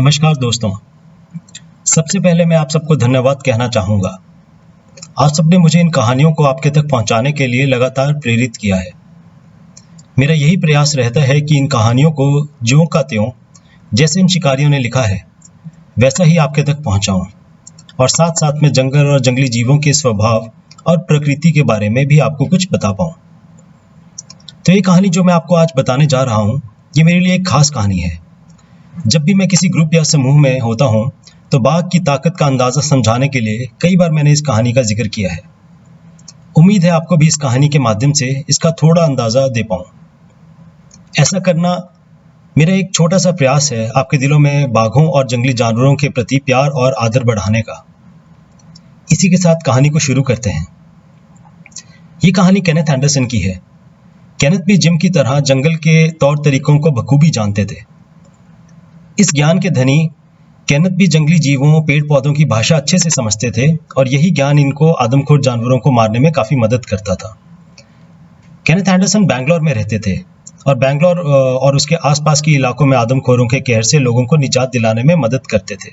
नमस्कार दोस्तों। सबसे पहले मैं आप सबको धन्यवाद कहना चाहूँगा। आप सबने मुझे इन कहानियों को आपके तक पहुँचाने के लिए लगातार प्रेरित किया है। मेरा यही प्रयास रहता है कि इन कहानियों को ज्यों का त्यों, जैसे इन शिकारियों ने लिखा है, वैसा ही आपके तक पहुँचाऊँ और साथ-साथ में जंगल और जंगली जीवों के स्वभाव और प्रकृति के बारे में भी आपको कुछ बता पाऊँ। तो ये कहानी जो मैं आपको आज बताने जा रहा हूँ, ये मेरे लिए एक खास कहानी है। जब भी मैं किसी ग्रुप या समूह में होता हूँ, तो बाघ की ताकत का अंदाज़ा समझाने के लिए कई बार मैंने इस कहानी का जिक्र किया है। उम्मीद है आपको भी इस कहानी के माध्यम से इसका थोड़ा अंदाज़ा दे पाऊँ। ऐसा करना मेरा एक छोटा सा प्रयास है आपके दिलों में बाघों और जंगली जानवरों के प्रति प्यार और आदर बढ़ाने का। इसी के साथ कहानी को शुरू करते हैं। ये कहानी केनेथ एंडरसन की है। केनेथ भी जिम की तरह जंगल के तौर तरीकों को बखूबी जानते थे। इस ज्ञान के धनी केनेथ भी जंगली जीवों, पेड़ पौधों की भाषा अच्छे से समझते थे और यही ज्ञान इनको आदमखोर जानवरों को मारने में काफ़ी मदद करता था। केनेथ एंडरसन बैंगलोर में रहते थे और बैंगलोर और उसके आसपास के इलाकों में आदमखोरों के कहर से लोगों को निजात दिलाने में मदद करते थे।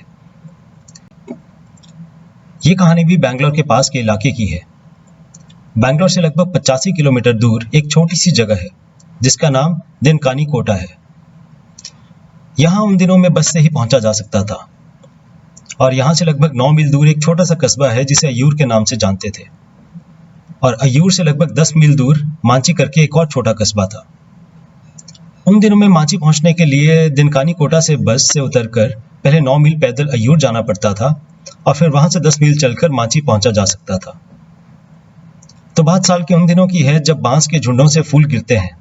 ये कहानी भी बैंगलोर के पास के इलाके की है। बैंगलोर से लगभग 85 किलोमीटर दूर एक छोटी सी जगह है जिसका नाम देनकानी कोटा है। यहाँ उन दिनों में बस से ही पहुंचा जा सकता था और यहाँ से लगभग 9 मील दूर एक छोटा सा कस्बा है जिसे अयूर के नाम से जानते थे और अयूर से लगभग 10 मील दूर मांची करके एक और छोटा कस्बा था। उन दिनों में मांची पहुंचने के लिए दिनकानी कोटा से बस से उतरकर पहले 9 मील पैदल अयूर जाना पड़ता था और फिर वहां से 10 मील चलकर मांची पहुंचा जा सकता था। तो बात साल के उन दिनों की है जब बांस के झुंडों से फूल गिरते हैं।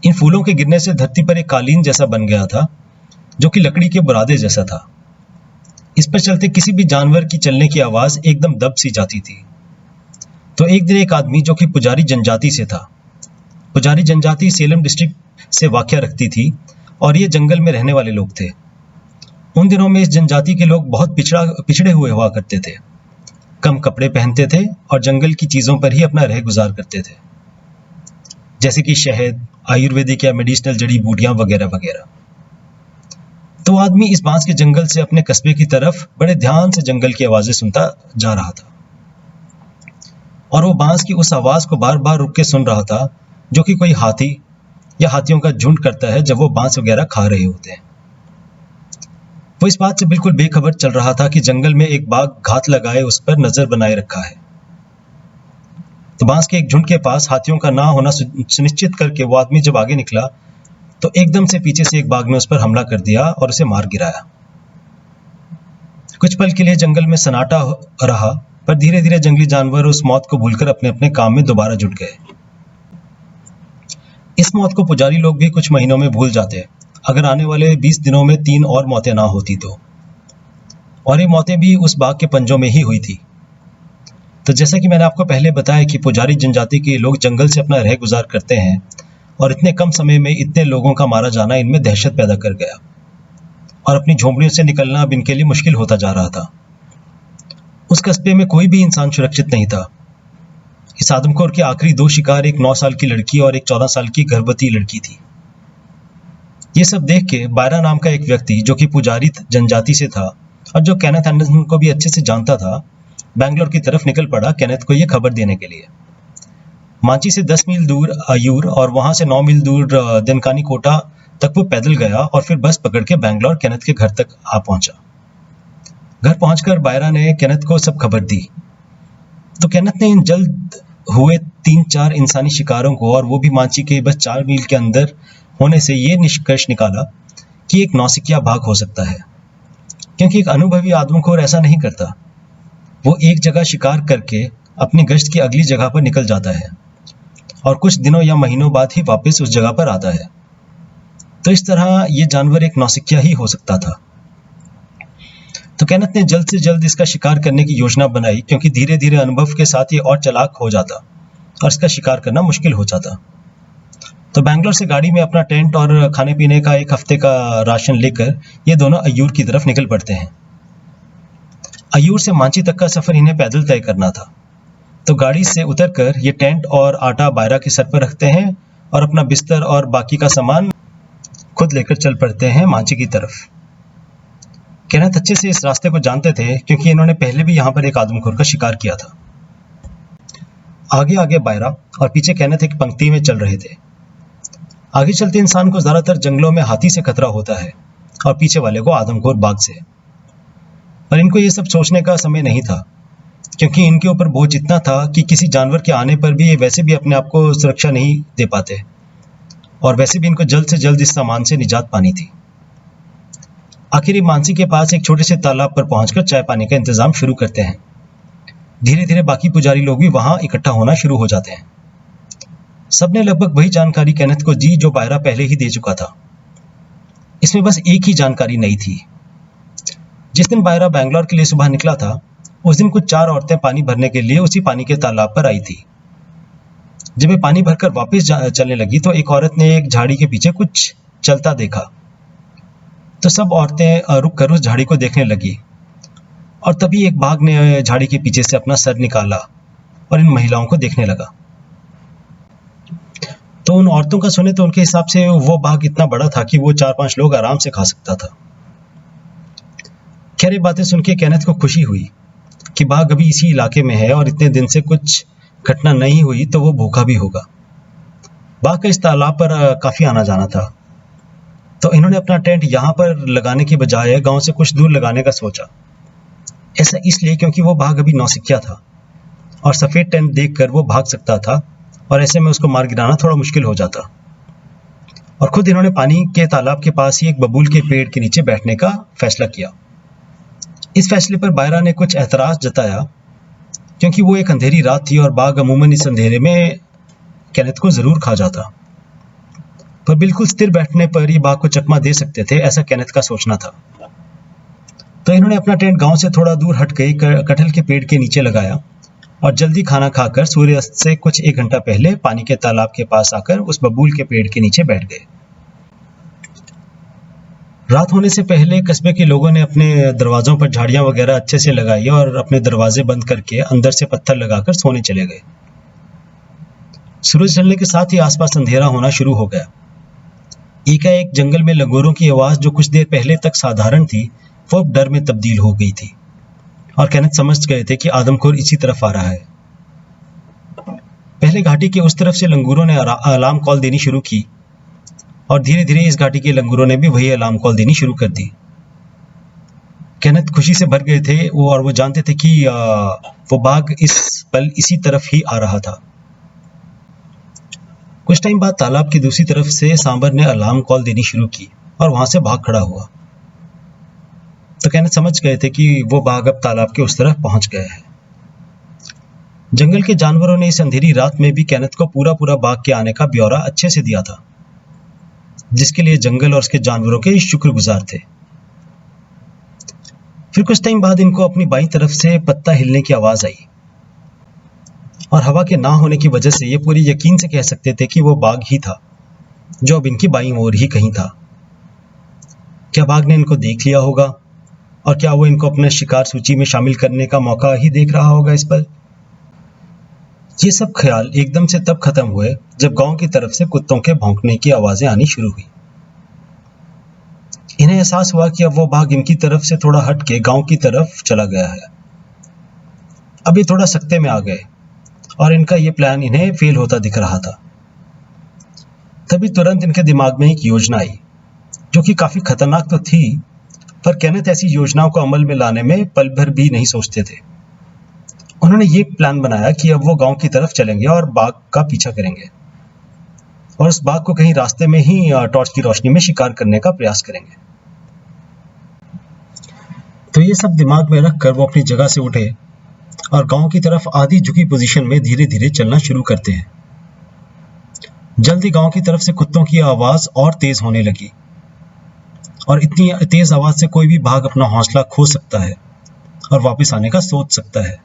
इन फूलों के गिरने से धरती पर एक कालीन जैसा बन गया था जो कि लकड़ी के बुरादे जैसा था। इस पर चलते किसी भी जानवर की चलने की आवाज एकदम दब सी जाती थी। तो एक दिन एक आदमी जो कि पुजारी जनजाति से था, पुजारी जनजाति सेलम डिस्ट्रिक्ट से वाक़या रखती थी और ये जंगल में रहने वाले लोग थे। उन दिनों में इस जनजाति के लोग बहुत पिछड़े हुए हुआ करते थे, कम कपड़े पहनते थे और जंगल की चीजों पर ही अपना रह गुजार करते थे, जैसे कि शहद, आयुर्वेदिक या मेडिसिनल जड़ी बूटियां वगैरह वगैरह। तो आदमी इस बांस के जंगल से अपने कस्बे की तरफ बड़े ध्यान से जंगल की आवाजें सुनता जा रहा था और वो बांस की उस आवाज को बार बार रुक के सुन रहा था जो कि कोई हाथी या हाथियों का झुंड करता है जब वो बांस वगैरह खा रहे होते हैं। वो इस बात से बिल्कुल बेखबर चल रहा था कि जंगल में एक बाघ घात लगाए उस पर नजर बनाए रखा है। तो बांस के एक झुंड के पास हाथियों का ना होना सुनिश्चित करके वो आदमी जब आगे निकला तो एकदम से पीछे से एक बाघ ने उस पर हमला कर दिया और उसे मार गिराया। कुछ पल के लिए जंगल में सन्नाटा रहा, पर धीरे धीरे जंगली जानवर उस मौत को भूलकर अपने अपने काम में दोबारा जुट गए। इस मौत को पुजारी लोग भी कुछ महीनों में भूल जाते अगर आने वाले 20 दिनों में 3 और मौतें ना होती तो, और ये मौतें भी उस बाघ के पंजों में ही हुई थी। तो जैसा कि मैंने आपको पहले बताया कि पुजारी जनजाति के लोग जंगल से अपना रह गुजार करते हैं और इतने कम समय में इतने लोगों का मारा जाना इनमें दहशत पैदा कर गया और अपनी झोंपड़ियों से निकलना अब इनके लिए मुश्किल होता जा रहा था। उस कस्बे में कोई भी इंसान सुरक्षित नहीं था। इस आदमखोर के आखिरी 2 शिकार एक 9 साल की लड़की और एक 14 साल की गर्भवती लड़की थी। ये सब देख के बायरा नाम का एक व्यक्ति जो कि पुजारी जनजाति से था और जो केनेथ एंडरसन को भी अच्छे से जानता था, बैंगलोर की तरफ निकल पड़ा केनेथ को ये खबर देने के लिए। मांची से 10 मील दूर अयूर और वहां से 9 मील दूर देनकानी कोटा तक वो पैदल गया और फिर बस पकड़ के बैंगलोर केनेथ के घर तक आ पहुंचा। घर पहुंचकर बायरा ने केनेथ को सब खबर दी। तो केनेथ ने इन जल्द हुए 3-4 इंसानी शिकारों को और वो भी मांची के बस 4 मील के अंदर होने से ये निष्कर्ष निकाला कि एक नौसिखिया बाघ हो सकता है, क्योंकि एक अनुभवी आदमखोर ऐसा नहीं करता। वो एक जगह शिकार करके अपनी गश्त की अगली जगह पर निकल जाता है और कुछ दिनों या महीनों बाद ही वापस उस जगह पर आता है। तो इस तरह ये जानवर एक नौसिखिया ही हो सकता था। तो केनेथ ने जल्द से जल्द इसका शिकार करने की योजना बनाई, क्योंकि धीरे धीरे अनुभव के साथ ये और चालाक हो जाता और इसका शिकार करना मुश्किल हो जाता। तो बैंगलोर से गाड़ी में अपना टेंट और खाने पीने का 1 हफ्ते का राशन लेकर ये दोनों अयूर की तरफ निकल पड़ते हैं। अयूर से मांची तक का सफर इन्हें पैदल तय करना था। तो गाड़ी से उतरकर ये टेंट और आटा बायरा के सर पर रखते हैं और अपना बिस्तर और बाकी का सामान खुद लेकर चल पड़ते हैं मांची की तरफ। केनेथ अच्छे से इस रास्ते को जानते थे क्योंकि इन्होंने पहले भी यहाँ पर एक आदमखोर का शिकार किया था। आगे आगे बायरा और पीछे केनेथ एक पंक्ति में चल रहे थे। आगे चलते इंसान को ज्यादातर जंगलों में हाथी से खतरा होता है और पीछे वाले को आदमखोर बाघ से। पर इनको ये सब सोचने का समय नहीं था क्योंकि इनके ऊपर बोझ इतना था कि किसी जानवर के आने पर भी ये वैसे भी अपने आप को सुरक्षा नहीं दे पाते और वैसे भी इनको जल्द से जल्द इस सामान से निजात पानी थी। आखिर ये मानसी के पास एक छोटे से तालाब पर पहुंचकर चाय पानी का इंतजाम शुरू करते हैं। धीरे धीरे बाकी पुजारी लोग भी वहां इकट्ठा होना शुरू हो जाते हैं। सबने लगभग वही जानकारी केनेथ को दी जो बायरा पहले ही दे चुका था। इसमें बस एक ही जानकारी नई थी। जिस दिन बायरा बैंगलोर के लिए सुबह निकला था उस दिन कुछ 4 औरतें पानी भरने के लिए उसी पानी के तालाब पर आई थी। जब ये पानी भरकर वापस चलने लगी तो एक औरत ने एक झाड़ी के पीछे कुछ चलता देखा। तो सब औरतें रुक कर उस झाड़ी को देखने लगी और तभी एक बाघ ने झाड़ी के पीछे से अपना सर निकाला और इन महिलाओं को देखने लगा। तो उन औरतों का सुने तो उनके हिसाब से वो बाघ इतना बड़ा था कि वो 4-5 लोग आराम से खा सकता था। खैर ये बातें सुन के केनेथ को खुशी हुई कि बाघ अभी इसी इलाके में है और इतने दिन से कुछ घटना नहीं हुई तो वो भूखा भी होगा। बाघ का इस तालाब पर काफी आना जाना था तो इन्होंने अपना टेंट यहाँ पर लगाने की बजाय गांव से कुछ दूर लगाने का सोचा। ऐसा इसलिए क्योंकि वो बाघ अभी नौसिखिया था और सफेद टेंट देखकर वो भाग सकता था और ऐसे में उसको मार गिराना थोड़ा मुश्किल हो जाता। और खुद इन्होंने पानी के तालाब के पास ही एक बबूल के पेड़ के नीचे बैठने का फैसला किया। इस फैसले पर बायरा ने कुछ एतराज जताया क्योंकि वो एक अंधेरी रात थी और बाघ अमूमन इस अंधेरे में केनेथ को जरूर खा जाता। पर बिल्कुल स्थिर बैठने पर ये बाघ को चकमा दे सकते थे, ऐसा केनेथ का सोचना था। तो इन्होंने अपना टेंट गांव से थोड़ा दूर हट गई कटहल के पेड़ के नीचे लगाया और जल्दी खाना खाकर सूर्यास्त से कुछ 1 घंटा पहले पानी के तालाब के पास आकर उस बबूल के पेड़ के नीचे बैठ गए। रात होने से पहले कस्बे के लोगों ने अपने दरवाजों पर झाड़ियां वगैरह अच्छे से लगाई और अपने दरवाजे बंद करके अंदर से पत्थर लगाकर सोने चले गए। सूरज ढलने के साथ ही आसपास अंधेरा होना शुरू हो गया। एकाएक जंगल में लंगूरों की आवाज जो कुछ देर पहले तक साधारण थी वो अब डर में तब्दील हो गई थी और केनेथ समझ गए थे कि आदमखोर इसी तरफ आ रहा है। पहले घाटी के उस तरफ से लंगूरों ने अलार्म कॉल देनी शुरू की और धीरे धीरे इस घाटी के लंगूरों ने भी वही अलार्म कॉल देनी शुरू कर दी। केनेथ खुशी से भर गए थे और वो जानते थे कि वो बाघ इस पल इसी तरफ ही आ रहा था। कुछ टाइम बाद तालाब की दूसरी तरफ से सांबर ने अलार्म कॉल देनी शुरू की और वहां से बाघ खड़ा हुआ। तो केनेथ समझ गए थे कि वो बाघ अब तालाब के उस तरफ पहुंच गया है। जंगल के जानवरों ने इस अंधेरी रात में भी केनेथ को पूरा पूरा बाघ के आने का ब्यौरा अच्छे से दिया था, जिसके लिए जंगल और उसके जानवरों के शुक्रगुजार थे। फिर कुछ टाइम बाद इनको अपनी बाईं तरफ से पत्ता हिलने की आवाज आई और हवा के ना होने की वजह से ये पूरी यकीन से कह सकते थे कि वो बाघ ही था जो अब इनकी बाईं ओर ही कहीं था। क्या बाघ ने इनको देख लिया होगा और क्या वो इनको अपने शिकार सूची में शामिल करने का मौका ही देख रहा होगा इस पल? ये सब ख्याल एकदम से तब खत्म हुए जब गांव की तरफ से कुत्तों के भौंकने की आवाजें आनी शुरू हुई। इन्हें एहसास हुआ कि अब वो बाघ इनकी तरफ से थोड़ा हट के गांव की तरफ चला गया है। अब ये थोड़ा सख्ते में आ गए और इनका ये प्लान इन्हें फेल होता दिख रहा था। तभी तुरंत इनके दिमाग में एक योजना आई जो कि काफी खतरनाक तो थी, पर केनेथ ऐसी योजनाओं को अमल में लाने में पल भर भी नहीं सोचते थे। उन्होंने ये प्लान बनाया कि अब वो गांव की तरफ चलेंगे और बाघ का पीछा करेंगे और उस बाघ को कहीं रास्ते में ही टॉर्च की रोशनी में शिकार करने का प्रयास करेंगे। तो ये सब दिमाग में रखकर वो अपनी जगह से उठे और गांव की तरफ आधी झुकी पोजीशन में धीरे धीरे चलना शुरू करते हैं। जल्दी गांव की तरफ से कुत्तों की आवाज और तेज होने लगी और इतनी तेज आवाज से कोई भी बाघ अपना हौसला खो सकता है और वापस आने का सोच सकता है।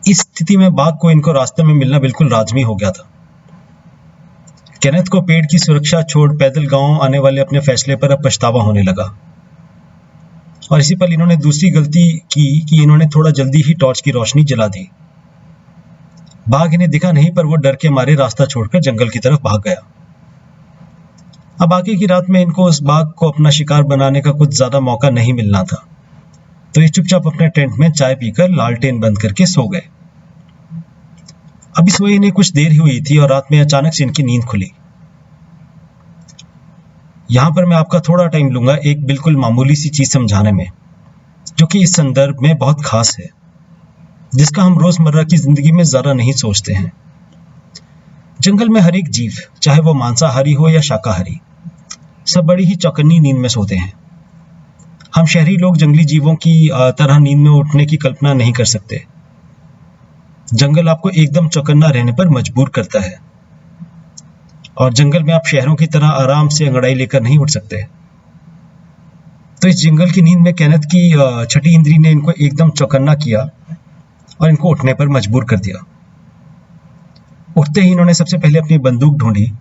इस स्थिति में बाघ को इनको रास्ते में मिलना बिल्कुल लाजमी हो गया था। केनेथ को पेड़ की सुरक्षा छोड़ पैदल गांव आने वाले अपने फैसले पर अब पछतावा होने लगा और इसी पल इन्होंने दूसरी गलती की कि इन्होंने थोड़ा जल्दी ही टॉर्च की रोशनी जला दी। बाघ इन्हें दिखा नहीं, पर वो डर के मारे रास्ता छोड़कर जंगल की तरफ भाग गया। अब आगे की रात में इनको उस बाघ को अपना शिकार बनाने का कुछ ज्यादा मौका नहीं मिलना था, तो ये चुपचाप अपने टेंट में चाय पीकर लालटेन बंद करके सो गए। अभी सोए इन्हें कुछ देर ही हुई थी और रात में अचानक से इनकी नींद खुली। यहां पर मैं आपका थोड़ा टाइम लूंगा एक बिल्कुल मामूली सी चीज समझाने में, जो कि इस संदर्भ में बहुत खास है, जिसका हम रोजमर्रा की जिंदगी में ज्यादा नहीं सोचते हैं। जंगल में हर एक जीव, चाहे वो मांसाहारी हो या शाकाहारी, सब बड़ी ही चौकन्नी नींद में सोते हैं। हम शहरी लोग जंगली जीवों की तरह नींद में उठने की कल्पना नहीं कर सकते। जंगल आपको एकदम चौकन्ना रहने पर मजबूर करता है, और जंगल में आप शहरों की तरह आराम से अंगड़ाई लेकर नहीं उठ सकते। तो इस जंगल की नींद में केनेथ की छठी इंद्री ने इनको एकदम चौकन्ना किया और इनको उठने पर मजबूर कर दिया। उठते ही इन्होंने सबसे पहले अपनी बंदूक ढूंढी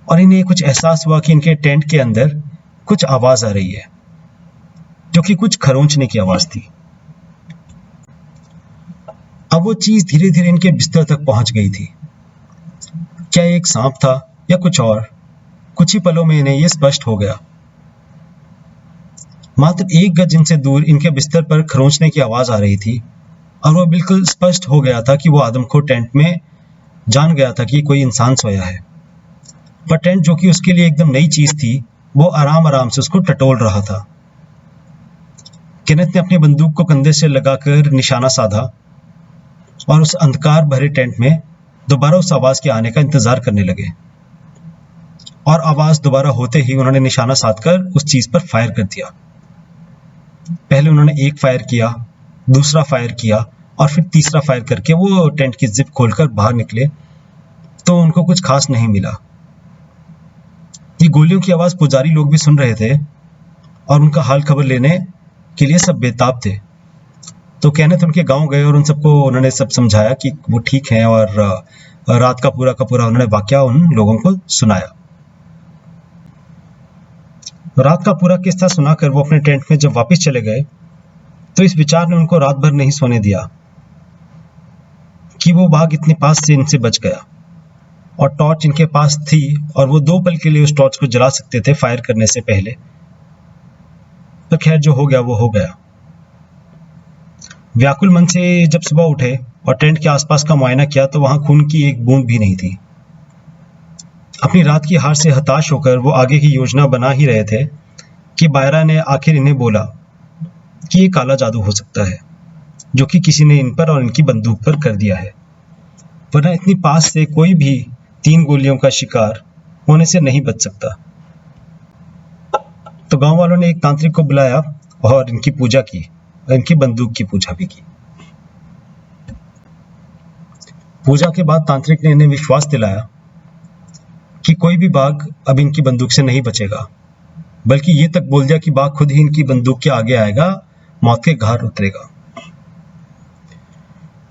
और इन्हें कुछ एहसास हुआ कि इनके टेंट के अंदर कुछ आवाज आ रही है, जो कि कुछ खरोंचने की आवाज थी। अब वो चीज धीरे धीरे इनके बिस्तर तक पहुंच गई थी। क्या एक सांप था या कुछ और? कुछ ही पलों में इन्हें यह स्पष्ट हो गया। मात्र 1 गज इनसे दूर इनके बिस्तर पर खरोंचने की आवाज आ रही थी, और वह बिल्कुल स्पष्ट हो गया था कि वो आदमखोर टेंट में जान गया था कि कोई इंसान सोया है। पर टेंट, जो कि उसके लिए एकदम नई चीज थी, वो आराम आराम से उसको टटोल रहा था। केनेथ ने अपनी बंदूक को कंधे से लगाकर निशाना साधा और उस अंधकार भरे टेंट में दोबारा उस आवाज के आने का इंतजार करने लगे। और आवाज दोबारा होते ही उन्होंने निशाना साधकर उस चीज पर फायर कर दिया। पहले उन्होंने एक फायर किया, दूसरा फायर किया, और फिर तीसरा फायर करके वो टेंट की जिप खोलकर बाहर निकले, तो उनको कुछ खास नहीं मिला। ये गोलियों की आवाज पुजारी लोग भी सुन रहे थे, और उनका हाल खबर लेने के लिए सब बेताब थे। तो केनेथ उनके गांव गए और उन सबको उन्होंने सब समझाया कि वो ठीक हैं, और रात का पूरा उन्होंने वाकया उन लोगों को सुनाया। रात का पूरा किस्सा सुनाकर वो अपने टेंट में जब वापस चले गए, तो इस विचार ने उनको रात भर नहीं सोने दिया कि वो बाघ इतने पास से इनसे बच गया, और टॉर्च इनके पास थी और वो 2 पल के लिए उस टॉर्च को जला सकते थे फायर करने से पहले। तो खैर, जो हो गया वो हो गया। व्याकुल मन से जब सुबह उठे और टेंट के आसपास का मुआयना किया, तो वहां खून की एक बूंद भी नहीं थी। अपनी रात की हार से हताश होकर वो आगे की योजना बना ही रहे थे कि बायरा ने आखिर इन्हें बोला कि ये काला जादू हो सकता है, जो कि किसी ने इन पर और इनकी बंदूक पर कर दिया है, वरना इतनी पास से कोई भी 3 गोलियों का शिकार होने से नहीं बच सकता। तो गांव वालों ने एक तांत्रिक को बुलाया और इनकी पूजा की, और इनकी बंदूक की पूजा भी की। पूजा के बाद तांत्रिक ने इन्हें विश्वास दिलाया कि कोई भी बाघ अब इनकी बंदूक से नहीं बचेगा, बल्कि ये तक बोल दिया कि बाघ खुद ही इनकी बंदूक के आगे आएगा, मौत के घाट उतरेगा।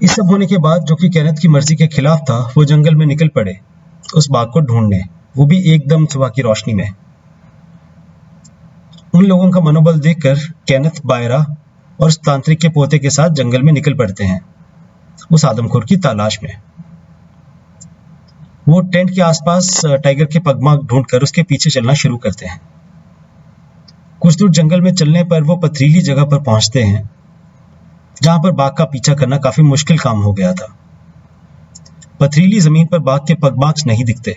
इस सब होने के बाद, जो कि केनेथ की मर्जी के खिलाफ था, वो जंगल में निकल पड़े उस बाघ को ढूंढने, वो भी एकदम सुबह की रोशनी में। उन लोगों का मनोबल देखकर केनेथ, बायरा और उस तांत्रिक के पोते के साथ जंगल में निकल पड़ते हैं उस आदमखोर की तलाश में। वो टेंट के आसपास टाइगर के पगमार्क ढूंढकर उसके पीछे चलना शुरू करते हैं। कुछ दूर जंगल में चलने पर वो पथरीली जगह पर पहुंचते हैं, जहां पर बाघ का पीछा करना काफी मुश्किल काम हो गया था। पथरीली जमीन पर बाघ के पगमार्क्स नहीं दिखते,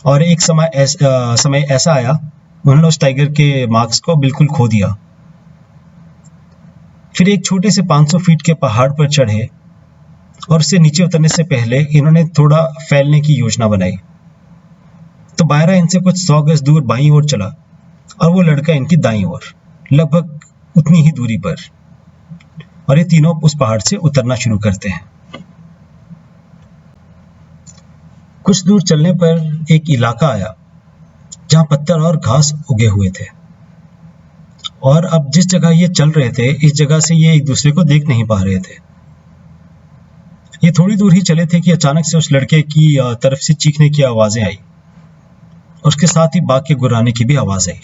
और एक समय ऐसा आया, उन्होंने उस टाइगर के मार्क्स को बिल्कुल खो दिया। फिर एक छोटे से 500 फीट के पहाड़ पर चढ़े, और उससे नीचे उतरने से पहले इन्होंने थोड़ा फैलने की योजना बनाई। तो बायरा इनसे कुछ 100 गज दूर बाईं ओर चला, और वो लड़का इनकी दाईं ओर, लगभग उतनी ही दूरी पर, और ये तीनों उस पहाड़ से उतरना शुरू करते हैं। कुछ दूर चलने पर एक इलाका आया जहां पत्थर और घास उगे हुए थे, और अब जिस जगह ये चल रहे थे, इस जगह से ये एक दूसरे को देख नहीं पा रहे थे। ये थोड़ी दूर ही चले थे कि अचानक से उस लड़के की तरफ से चीखने की आवाजें आई, और उसके साथ ही बाघ के गुर्राने की भी आवाज आई।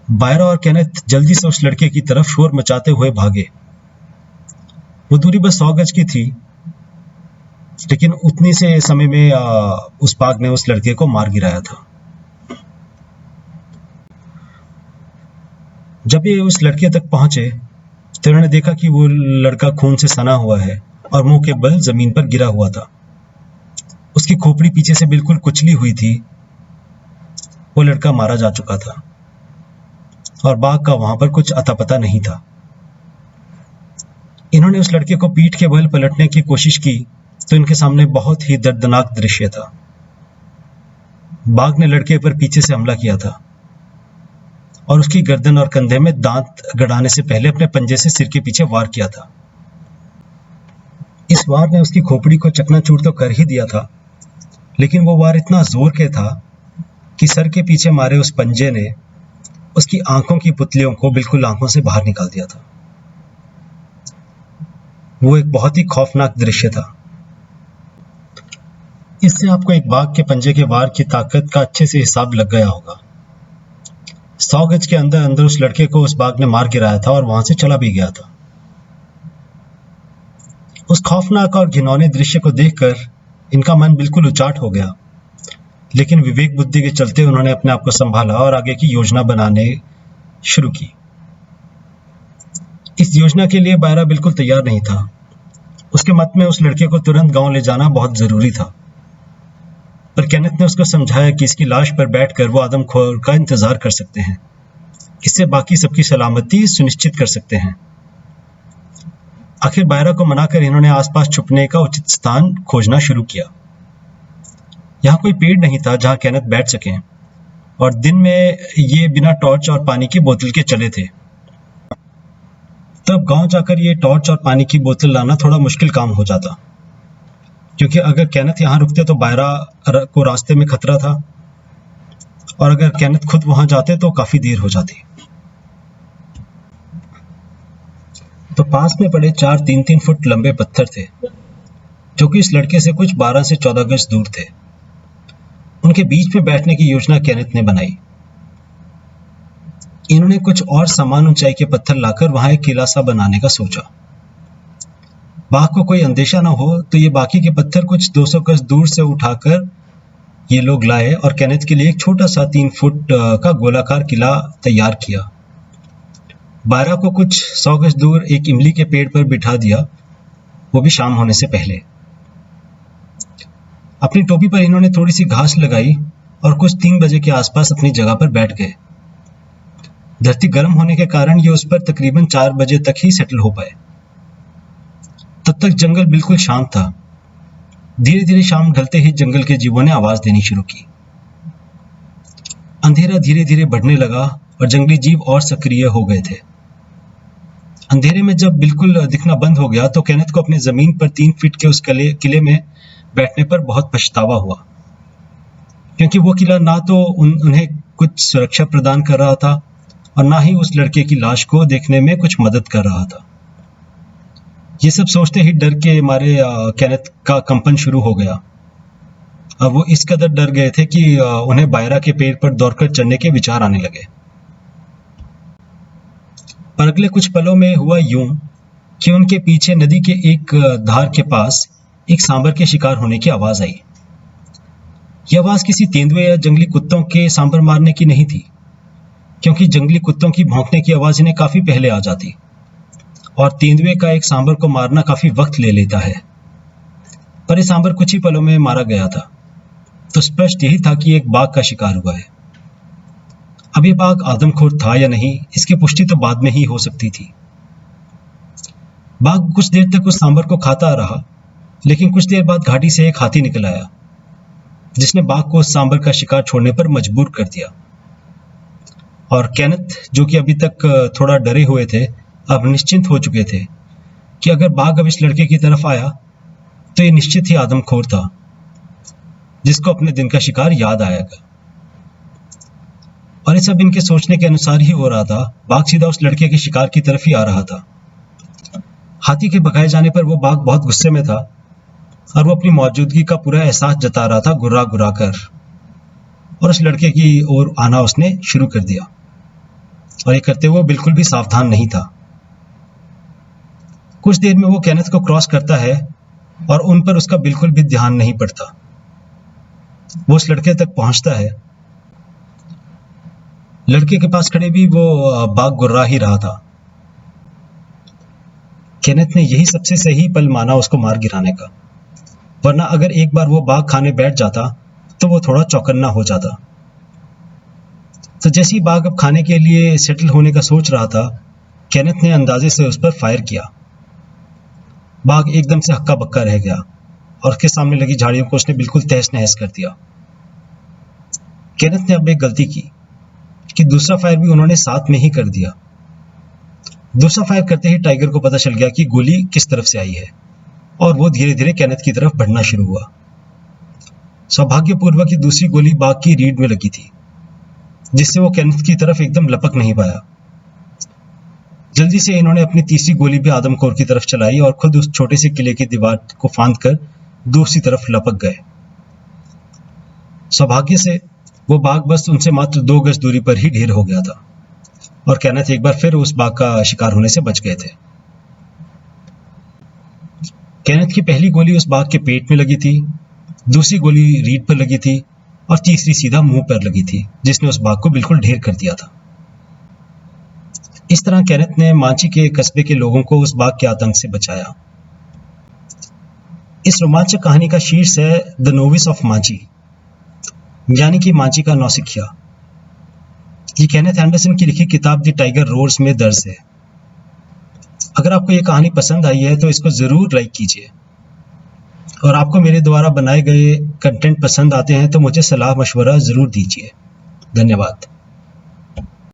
बायरा और केनेथ जल्दी से उस लड़के की तरफ शोर मचाते हुए भागे। वो दूरी बस 100 गज की थी, लेकिन उतनी से समय में उस बाघ ने उस लड़के को मार गिराया था। जब ये उस लड़के तक पहुंचे तो उन्होंने देखा कि वो लड़का खून से सना हुआ है और मुंह के बल जमीन पर गिरा हुआ था। उसकी खोपड़ी पीछे से बिल्कुल कुचली हुई थी। वो लड़का मारा जा चुका था और बाघ का वहां पर कुछ अता पता नहीं था। इन्होंने उस लड़के को पीठ के बल पलटने की कोशिश की तो इनके सामने बहुत ही दर्दनाक दृश्य था। बाघ ने लड़के पर पीछे से हमला किया था और उसकी गर्दन और कंधे में दांत गड़ाने से पहले अपने पंजे से सिर के पीछे वार किया था। इस वार ने उसकी खोपड़ी को चकनाचूर तो कर ही दिया था, लेकिन वो वार इतना जोर के था कि सर के पीछे मारे उस पंजे ने उसकी आंखों की पुतलियों को बिल्कुल आंखों से बाहर निकाल दिया था। वो एक बहुत ही खौफनाक दृश्य था। इससे आपको एक बाघ के पंजे के वार की ताकत का अच्छे से हिसाब लग गया होगा। 100 गज के अंदर अंदर उस लड़के को उस बाघ ने मार गिराया था और वहां से चला भी गया था। उस खौफनाक और घिनौने दृश्य को देखकर इनका मन बिल्कुल उचाट हो गया, लेकिन विवेक बुद्धि के चलते उन्होंने अपने आप को संभाला और आगे की योजना बनाने शुरू की। इस योजना के लिए बायरा बिल्कुल तैयार नहीं था। उसके मत में उस लड़के को तुरंत गांव ले जाना बहुत जरूरी था, पर केनेथ ने उसको समझाया कि इसकी लाश पर बैठकर वो आदमखोर का इंतजार कर सकते हैं। इससे बाकी सबकी सलामती सुनिश्चित कर सकते हैं। आखिर बायरा को मनाकर इन्होंने आसपास छुपने का उचित स्थान खोजना शुरू किया। यहाँ कोई पेड़ नहीं था जहां केनेथ बैठ सकें, और दिन में ये बिना टॉर्च और पानी की बोतल के चले थे। तब गांव जाकर ये टॉर्च और पानी की बोतल लाना थोड़ा मुश्किल काम हो जाता, क्योंकि अगर केनेथ यहाँ रुकते तो बायरा को रास्ते में खतरा था, और अगर केनेथ खुद वहां जाते तो काफी देर हो जाती। तो पास में पड़े 4 3-3 फुट लंबे पत्थर थे, जो कि इस लड़के से कुछ 12 से 14 गज दूर थे। उनके बीच में बैठने की योजना केनेथ ने बनाई। इन्होंने कुछ और समान ऊंचाई के पत्थर लाकर वहां एक किला सा बनाने का सोचा। बाघ को कोई अंदेशा न हो तो ये बाकी के पत्थर कुछ 200 गज दूर से उठाकर ये लोग लाए और केनेथ के लिए एक छोटा सा 3 फुट का गोलाकार किला तैयार किया। बायरा को कुछ 100 गज दूर एक इमली के पेड़ पर बिठा दिया, वो भी शाम होने से पहले। अपनी टोपी पर इन्होंने थोड़ी सी घास लगाई और कुछ 3 बजे के आसपास अपनी जगह पर बैठ गए। धरती गर्म होने के कारण ये उस पर तकरीबन 4 बजे तक ही सेटल हो पाए। तब तक जंगल बिल्कुल शांत था। धीरे धीरे शाम ढलते ही जंगल के जीवों ने आवाज देनी शुरू की। अंधेरा धीरे धीरे बढ़ने लगा और जंगली जीव और सक्रिय हो गए थे। अंधेरे में जब बिल्कुल दिखना बंद हो गया तो केनेथ को अपने जमीन पर 3 फीट के उस किले में बैठने पर बहुत पछतावा हुआ, क्योंकि वो किला ना तो उन्हें कुछ सुरक्षा प्रदान कर रहा था और ना ही उस लड़के की लाश को देखने में कुछ मदद कर रहा था। ये सब सोचते ही डर के मारे केनेथ का कंपन शुरू हो गया। अब वो इस कदर डर गए थे कि उन्हें बायरा के पेड़ पर दौड़कर चढ़ने के विचार आने लगे। पर अगले कुछ पलों में हुआ यूं कि उनके पीछे नदी के एक धार के पास एक सांबर के शिकार होने की आवाज आई। यह आवाज किसी तेंदुए या जंगली कुत्तों के सांबर मारने की नहीं थी, क्योंकि जंगली कुत्तों की भौंकने की आवाज इन्हें काफी पहले आ जाती और तेंदुए का एक सांबर को मारना काफी वक्त ले लेता है। पर यह सांबर कुछ ही पलों में मारा गया था, तो स्पष्ट यही था कि एक बाघ का शिकार हुआ है। अब यह बाघ आदमखोर था या नहीं, इसकी पुष्टि तो बाद में ही हो सकती थी। बाघ कुछ देर तक उस सांबर को खाता रहा, लेकिन कुछ देर बाद घाटी से एक हाथी निकल आया, जिसने बाघ को उस सांबर का शिकार छोड़ने पर मजबूर कर दिया। और केनेथ, जो कि अभी तक थोड़ा डरे हुए थे, अब निश्चिंत हो चुके थे कि अगर बाघ अब इस लड़के की तरफ आया तो ये निश्चित ही आदमखोर था, जिसको अपने दिन का शिकार याद आएगा। और ये सब इनके सोचने के अनुसार ही हो रहा था। बाघ सीधा उस लड़के के शिकार की तरफ ही आ रहा था। हाथी के भगाए जाने पर वो बाघ बहुत गुस्से में था और वो अपनी मौजूदगी का पूरा एहसास जता रहा था गुर्रा गुर्रा कर, और उस लड़के की ओर आना उसने शुरू कर दिया, और ये करते हुए बिल्कुल भी सावधान नहीं था। कुछ देर में वो केनेथ को क्रॉस करता है और उन पर उसका बिल्कुल भी ध्यान नहीं पड़ता। वो उस लड़के तक पहुंचता है। लड़के के पास खड़े भी वो बाघ गुर्रा ही रहा था। केनेथ ने यही सबसे सही पल माना उसको मार गिराने का, वरना अगर एक बार वो बाघ खाने बैठ जाता तो वो थोड़ा चौकन्ना हो जाता। तो जैसे ही बाघ अब खाने के लिए सेटल होने का सोच रहा था, केनेथ ने अंदाजे से उस पर फायर किया। बाघ एकदम से हक्का बक्का रह गया और उसके सामने लगी झाड़ियों को उसने बिल्कुल तहस नहस कर दिया। केनेथ ने अब एक गलती की कि दूसरा फायर भी उन्होंने साथ में ही कर दिया। दूसरा फायर करते ही टाइगर को पता चल गया कि गोली किस तरफ से आई है और वो धीरे धीरे केनेथ की तरफ बढ़ना शुरू हुआ। सौभाग्यपूर्वक की दूसरी गोली बाघ की रीढ़ में लगी थी, जिससे वो केनेथ की तरफ एकदम लपक नहीं पाया। जल्दी से इन्होंने अपनी तीसरी गोली भी आदमखोर की तरफ चलाई और खुद उस छोटे से किले की दीवार को फांद कर दूसरी तरफ लपक गए। सौभाग्य से वो बाघ बस उनसे मात्र 2 गज दूरी पर ही ढेर हो गया था और केनेथ एक बार फिर उस बाघ का शिकार होने से बच गए थे। केनेथ की पहली गोली उस बाघ के पेट में लगी थी, दूसरी गोली रीढ़ पर लगी थी और तीसरी सीधा मुंह पर लगी थी, जिसने उस बाघ को बिल्कुल ढेर कर दिया था। इस तरह केनेथ ने मांची के कस्बे के लोगों को उस बाघ के आतंक से बचाया। इस रोमांचक कहानी का शीर्ष है द नोविस ऑफ मांची, यानी कि मांची का नौसिखिया। ये केनेथ एंडरसन की लिखी किताब द टाइगर रोर्स में दर्ज है। अगर आपको ये कहानी पसंद आई है तो इसको जरूर लाइक कीजिए, और आपको मेरे द्वारा बनाए गए कंटेंट पसंद आते हैं तो मुझे सलाह मशवरा जरूर दीजिए। धन्यवाद।